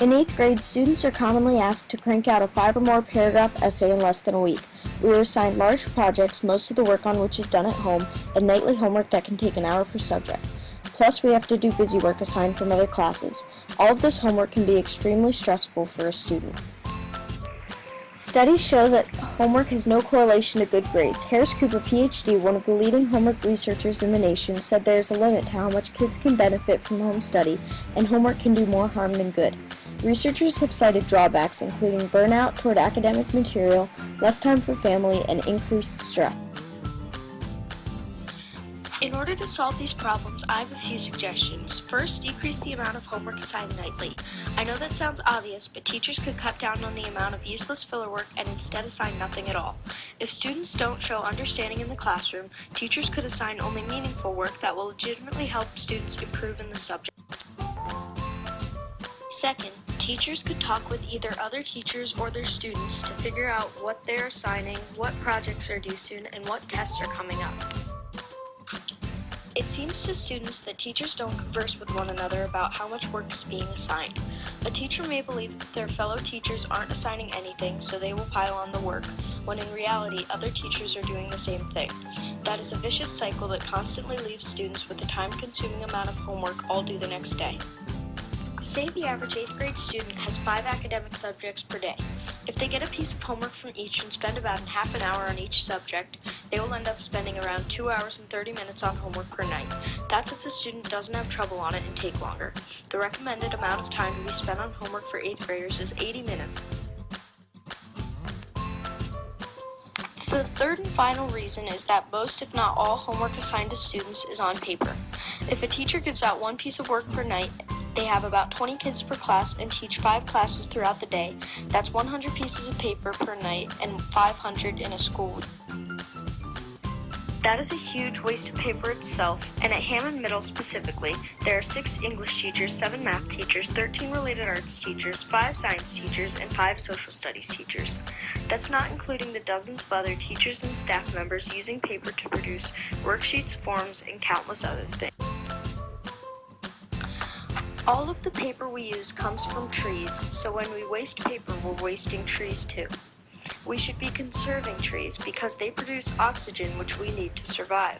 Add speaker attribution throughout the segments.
Speaker 1: In 8th grade, students are commonly asked to crank out a 5 or more paragraph essay in less than a week. We are assigned large projects, most of the work on which is done at home, and nightly homework that can take an hour per subject. Plus, we have to do busy work assigned from other classes. All of this homework can be extremely stressful for a student. Studies show that homework has no correlation to good grades. Harris Cooper, PhD, one of the leading homework researchers in the nation, said there is a limit to how much kids can benefit from home study, and homework can do more harm than good. Researchers have cited drawbacks, including burnout toward academic material, less time for family, and increased stress.
Speaker 2: In order to solve these problems, I have a few suggestions. First, decrease the amount of homework assigned nightly. I know that sounds obvious, but teachers could cut down on the amount of useless filler work and instead assign nothing at all. If students don't show understanding in the classroom, teachers could assign only meaningful work that will legitimately help students improve in the subject. Second, teachers could talk with either other teachers or their students to figure out what they're assigning, what projects are due soon, and what tests are coming up. It seems to students that teachers don't converse with one another about how much work is being assigned. A teacher may believe that their fellow teachers aren't assigning anything, so they will pile on the work, when in reality, other teachers are doing the same thing. That is a vicious cycle that constantly leaves students with a time-consuming amount of homework all due the next day. Say the average 8th grade student has 5 academic subjects per day. If they get a piece of homework from each and spend about half an hour on each subject, they will end up spending around 2 hours and 30 minutes on homework per night. That's if the student doesn't have trouble on it and take longer. The recommended amount of time to be spent on homework for 8th graders is 80 minutes. The third and final reason is that most, if not all, homework assigned to students is on paper. If a teacher gives out one piece of work per night, they have about 20 kids per class and teach 5 classes throughout the day. That's 100 pieces of paper per night and 500 in a school week. That is a huge waste of paper itself, and at Hammond Middle specifically, there are 6 English teachers, 7 math teachers, 13 related arts teachers, 5 science teachers, and 5 social studies teachers. That's not including the dozens of other teachers and staff members using paper to produce worksheets, forms, and countless other things. All of the paper we use comes from trees, so when we waste paper, we're wasting trees too. We should be conserving trees because they produce oxygen, which we need to survive.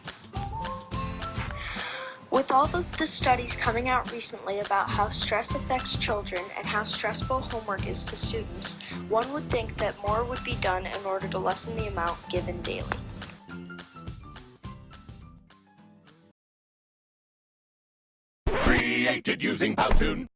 Speaker 2: With all of the studies coming out recently about how stress affects children and how stressful homework is to students, one would think that more would be done in order to lessen the amount given daily.
Speaker 3: Created using Powtoon.